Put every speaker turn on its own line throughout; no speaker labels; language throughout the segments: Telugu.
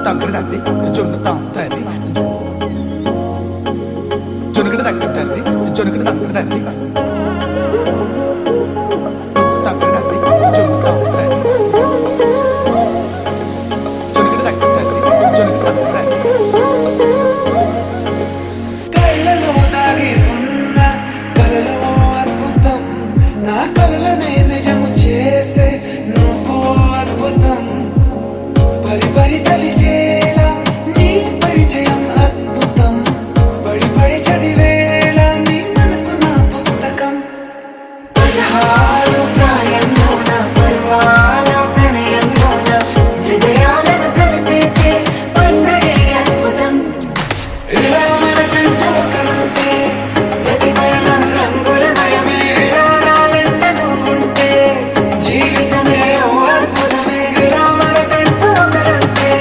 తగ్గడదండి జొన్నుతాం తల్లి జొనుకడ తగ్గదండి జొనుకడ తగ్గడదండి తగ్గడదండి జొన్నుతాం తల్లి జొనుకడ తగ్గదండి జొనుకడ తగ్గదండి కళ్ళలో దాగి ఉన్న కలలో అద్భుతం నా కలలనే నిజము చేసే నువ్వు అద్భుతం పరి పరి తలిచేలా నీ పరిచయం అద్భుతం పడి పడి చదివేలా నీ మనసు నా పుస్తకం 16 ప్రాయంలోన పర్వాల ప్రణయంలోన హృదయాలను కలిపేసే పండగే అద్భుతం ఇలా మనకంటూ ఒకరుంటే ప్రతి పయనం రంగులమయమే ఇలా నా వెంట నువ్వుంటే జీవితమే ఓ అద్భుతమే ఇలా మనకంటూ ఒకరుంటే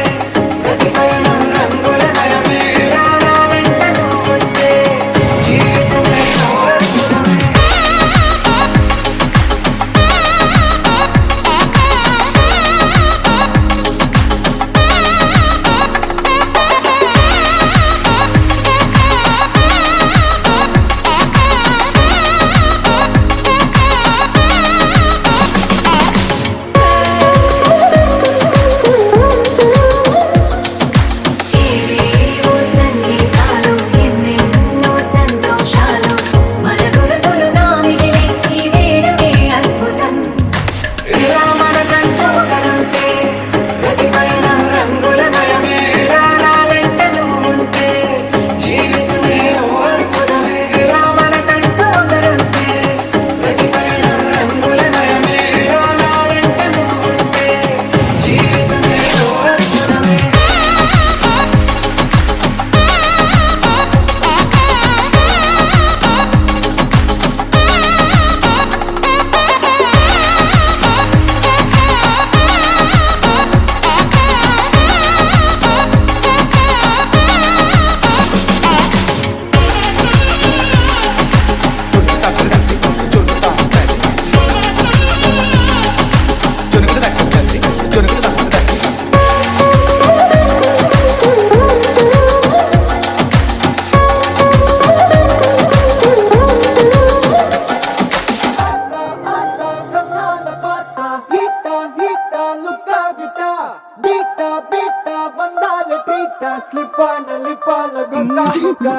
బీట వందాల ట్రీట స్లిప్పాన లిప్పాల గొంగా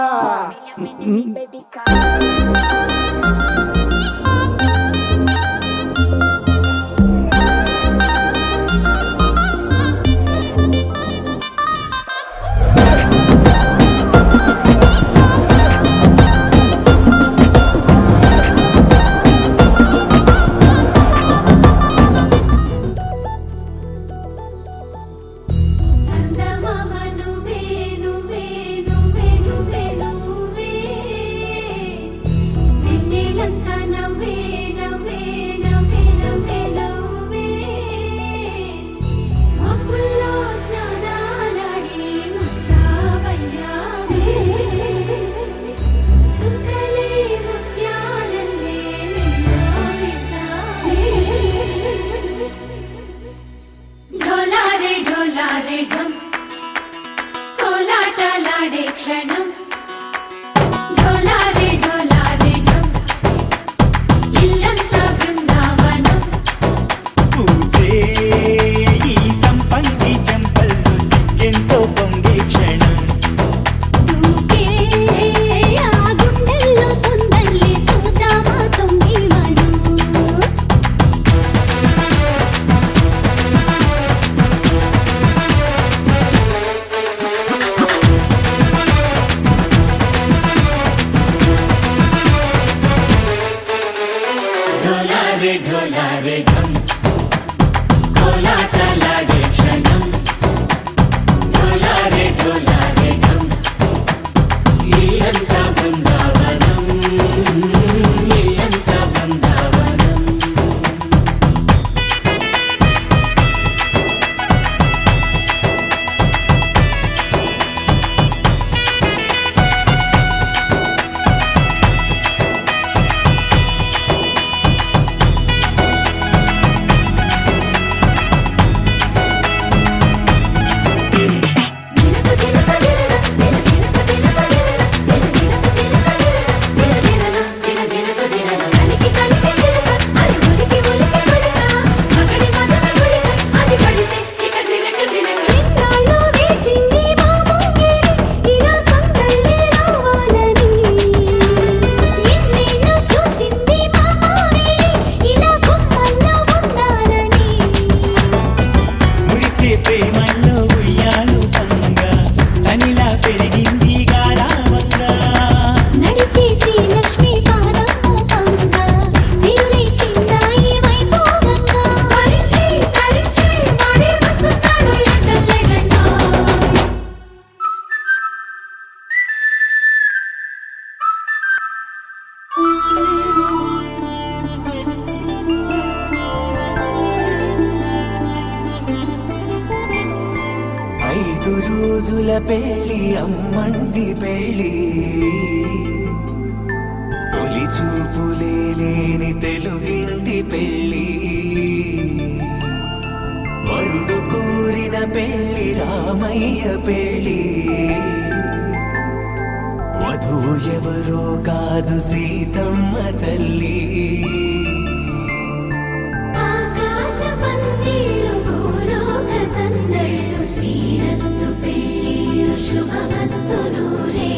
క్షణం ఢోలారే ఢోలారే ఢమ్ ఇల్లంతా బృందావనం
పూసే ఈ సంపంగి చెంపల్లో సిగ్గెంతో పొంగే క్షణం
దూకే ఆ గుండెల్లో తొందరలే చూద్దామా తొంగి మనం ఢోలారే ఢోలారే ఢమ్ కోలాటలాడే క్షణం ఢోలారే ఢోలారే ఢమ్ ఇల్లంతా బృందావనం ఇల్లంతా బృందావనం
మురిసే ప్రేమల్లో ఉయ్యాలు పంగా తనిలా పెరిగింది గారావంగా
నడిచే శ్రీలక్ష్మి పాదము పంగా సిరులై చిందాయి వైభోగంగా పరిచి పరిచి వాడే వస్తున్నాడు ఎండలే గంట
ఐదు రోజుల పెళ్లి అమ్మండి పెళ్లి తొలి చూపులే లేని తెలుగింటి పెళ్లి వరుడు కోరిన పెళ్లి రామయ్య పెళ్లి వధువు ఎవరో కాదు సీతమ్మ తల్లి
ఆకాశ పందిళ్ళు భూలోక సందళ్ళు శ్రీరస్తు పెళ్ళిళ్ళు శుభమస్తు నూరే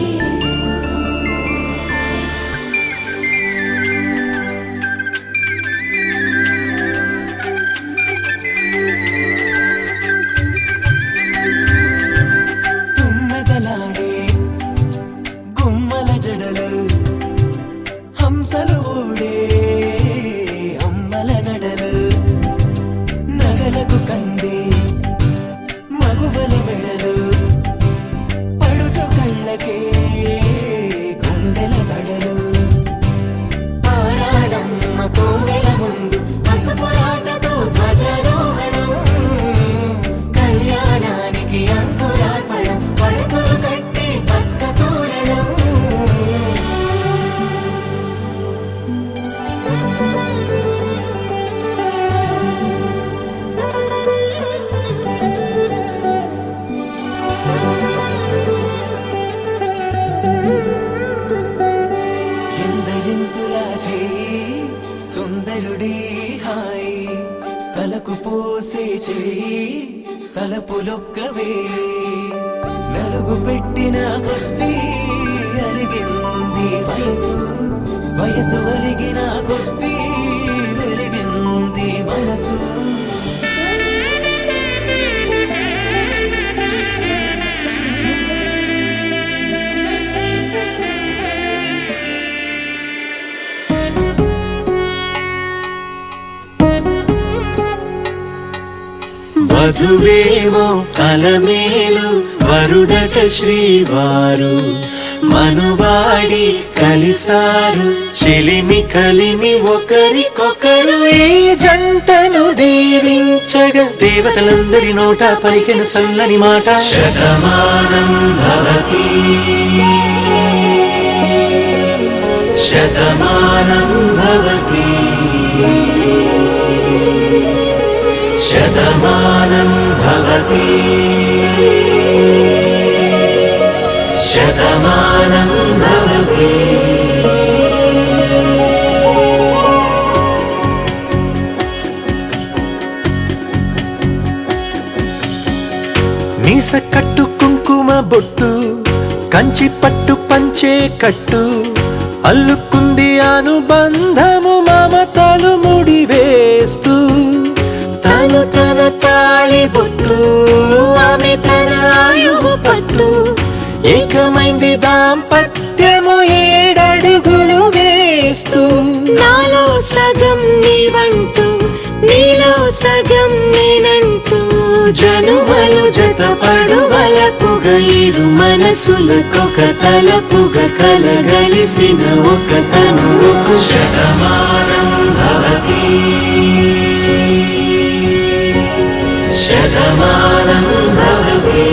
తుమ్మెదలాడే గుమ్మల జడలు హంసలు ఊడే అమ్మల నడలు నగలకు కంది మగువల మెడలు పడుచు కళ్ళకే గుండెల తడలు ఆరాడమ్మ కోవెల ముందు పసుపురాటతో ధ్వజారోహణం కళ్యాణానికి అంకురార్పణం పడుకులు కట్టి పచ్చ తోరణం తలుపులొక్కవే నలుగు పెట్టిన కొద్దీ అలిగింది వయసు వయసు అలిగిన కొద్దీ వెలిగింది మనసు వధువేవో అలమేలు వరుడట శ్రీవారు మనువాడి కలిసారు చెలిమి కలిమి ఒకరికొకరు ఈ జంటను దీవించగా దేవతలందరి నోట పలికెను చల్లని మాట శతమానం భవతి శతమానం భవతి శతమానం భవతి శతమానం భవతి మీస కట్టు కుంకుమ బొట్టు కంచి పట్టు పంచే కట్టు అల్లుకుంది అనుబంధము మమతలు ముడివేస్తూ తను తన తాళి బొట్టు ఆమె తన ఆయువు పట్టు ఏకమైంది దాంపత్యము 7 అడుగులు వేస్తూ
నాలో సగం నీవంటూ నీలో సగం నేనంటూ
జనుమలు జత పడువలపుగ ఇరు మనసులకొక తలపుగ కలగలిసిన ఒక తనువుకు శతమానం భవతి శతమానం భవతి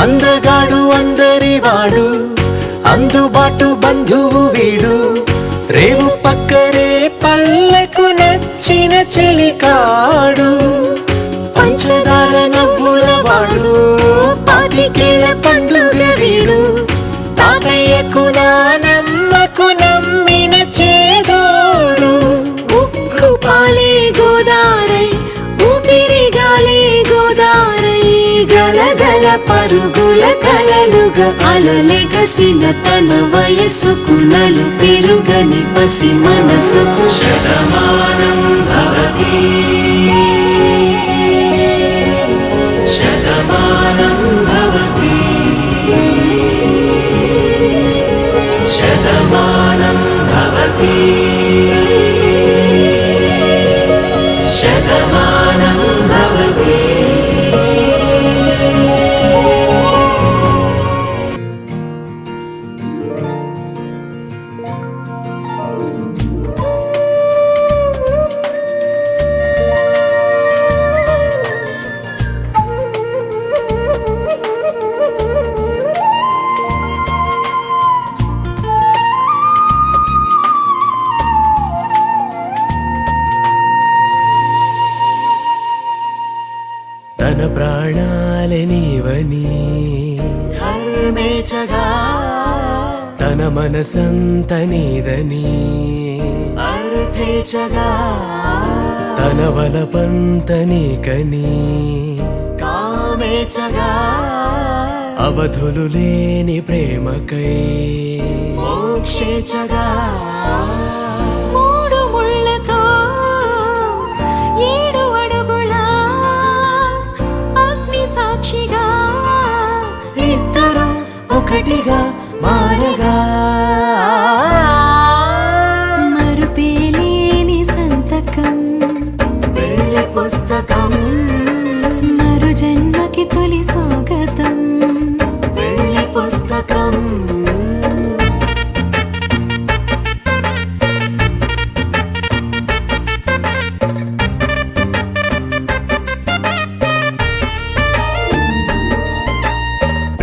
అందగాడు అందరివాడు అందుబాటు బంధువు వీడు రేవు పక్కరే పల్లెకు నచ్చిన చెలికాడు పంచదార నవ్వుల వాడు పాతికేళ్ల పండుగ వీడు తాతయ్యకు నానమ్మకు నమ్మిన చేదోడు
ఉక్కు పాలే గోదారై ఊపిరి గాలే గోదారై
గలగల పరుగుల కలలుగా అలలెగసిన తన వయసుకు నలు పెరుగని పసి మనసుకు శతమానం భవతి శతమానం భవతి శతమానం భవతి శతమానం భవతి తన ప్రాణాలనివని హర్మేచగా తన మనసంత నీదని అర్థేచగా తన వలపంత నీకని కామేచగా అవధులు లేని ప్రేమకై మోక్షేచగా
3 ముళ్ళతో 7 అడుగుల అగ్ని సాక్షిగా
ఇద్దరు ఒకటిగా మారగా
మరుపేలేని సంతకం
వెళ్ళి పుస్తకం
మరు జన్మకి తొలి స్వాగతం
వెళ్ళి పుస్తకం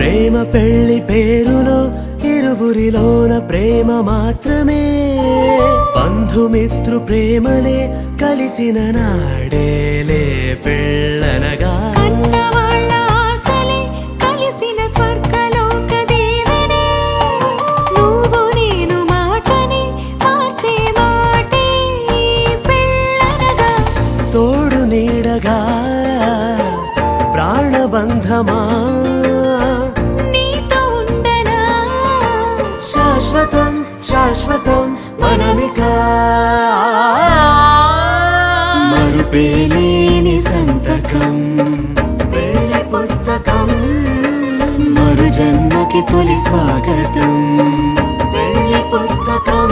ప్రేమ పెళ్లి పేరులో ఇరువురిలోన ప్రేమ మాత్రమే బంధుమిత్రు ప్రేమలే కలిసిన నాడేలే పెళ్ళనగా
కన్నవాళ్ళ ఆశలే కలిసిన స్వర్గలోక దీవెనే నువ్వు నేను మాటని మార్చే మాటే పెళ్ళనగా
తోడు నీడగా ప్రాణబంధమా
నీతో ఉండనా
శాశ్వతం శాశ్వతం మనమిక మరుపేలేని సంతకం పెళ్లి పుస్తకం మరు జన్మకి తొలి స్వాగతం పెళ్లి పుస్తకం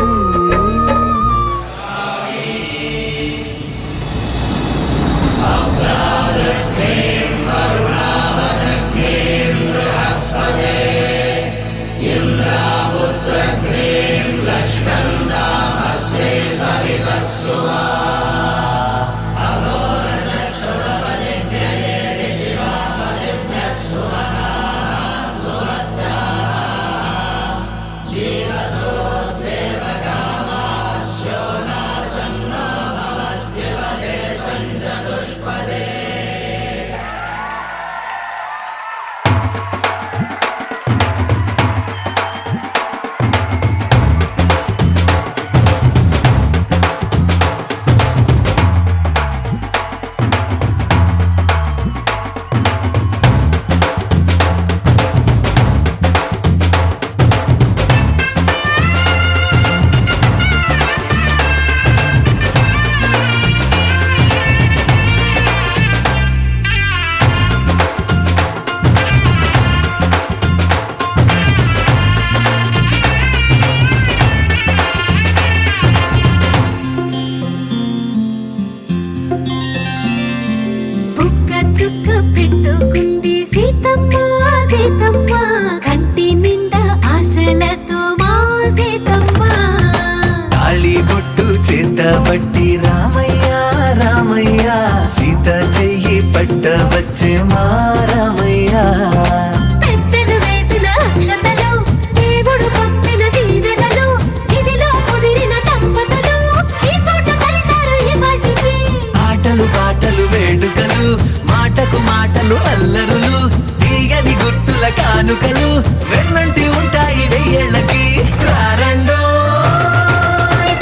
బుక్క చుక్క పెట్టుకుంది సీతమ్మ సీతమ్మ కంటి నిండా ఆశలతో మా సీతమ్మ
తాళి బొట్టు చేతబట్టి రామయ్య రామయ్య సీత చెయ్యి పట్ట వచ్చే మా రామయ్య
పెద్దలు వేసిన అక్షతలు దేవుడు పంపిన దీవెనలు ఇవిలో కుదిరిన దంపతులు ఈ చోట కలిశారు ఈ వాటికి
ఆటలు పాటలు వేడుకలు మాటకు మాటలు అల్లరులు తీయని గుర్తుల కానుకలు వెన్నంటి ఉంటాయి వెయ్యేళ్ళకి రారండో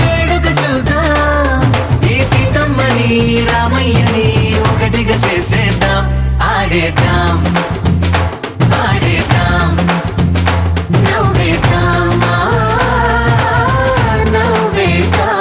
వేడుక చూద్దాం ఈ సీతమ్మని రామయ్యని ఒకటిగా చేసేద్దాం ఆడేద్దాం ఆడేద్దాం
నవ్వేద్దాం నవ్వేద్దాం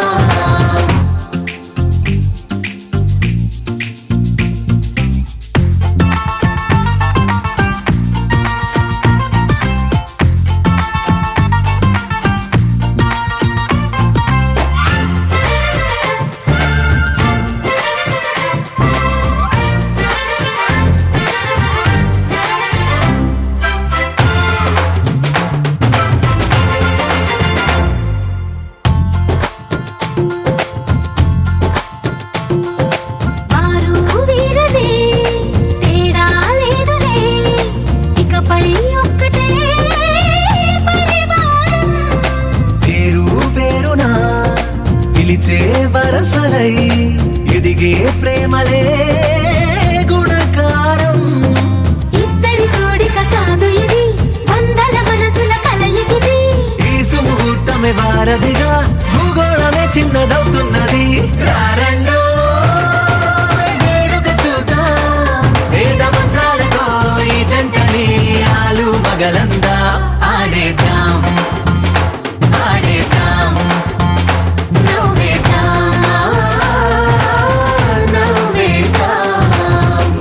వారు వీరనే తేడా లేదులే ఇకపై ఒక్కటే పరివారం
పేరు పేరునా పిలిచే వరసలై ఎదిగే ప్రేమలే గుణకారం
ఇద్దరి కోడిక కాదు ఇది వందల మనసుల కలయికిది
ఈ సుముహూర్తమే వారధిగా భూగోళమే చిన్నదవుతున్నది రారండో వేడుక చూద్దాం వేద మంత్రాలతో ఈ జంటని ఆలు మగలందా ఆడేద్దాం ఆడేద్దాం
నవ్వేద్దాం నవ్వేద్దాం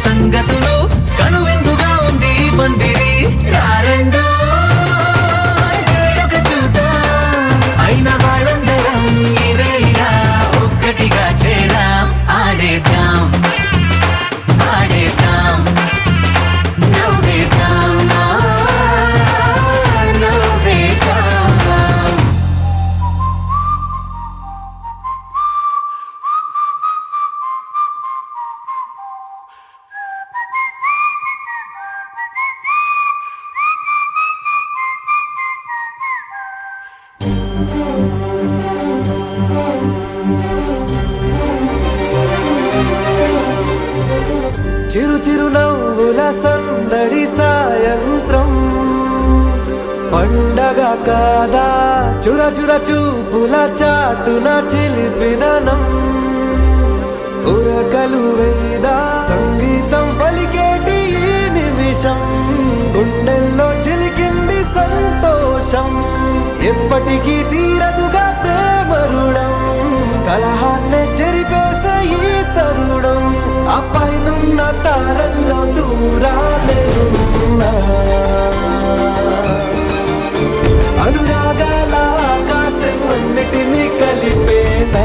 సంగతులు కనువిందుగా ఉంది ఈ పందిరి రారండో వేడుక చూద్దాం అయిన వాళ్ళందరం ఈ వేళ ఒక్కటిగా చేరాం ఆడేద్దాం ఆడేద్దాం నవ్వేద్దాం నవ్వేద్దాం
చిరు చిరు నవ్వుల సందడి సాయంత్రం పండగ కాదా చుర చుర చూపుల చాటున చిలిపిదనం ఉరకలు వేదా సంగీతం పలికేటి ఈ నిమిషం గుండెల్లో చిలికింది సంతోషం ఎప్పటికీ తీరదుగా ప్రేమ రుణం కలహాన్నే చెరిపేసే ఈ తరుణం ఆ పైనున్న తారల్లో దూరాలేనున్నా అనురాగాల ఆకాశం అన్నిటినీ కలిపేనా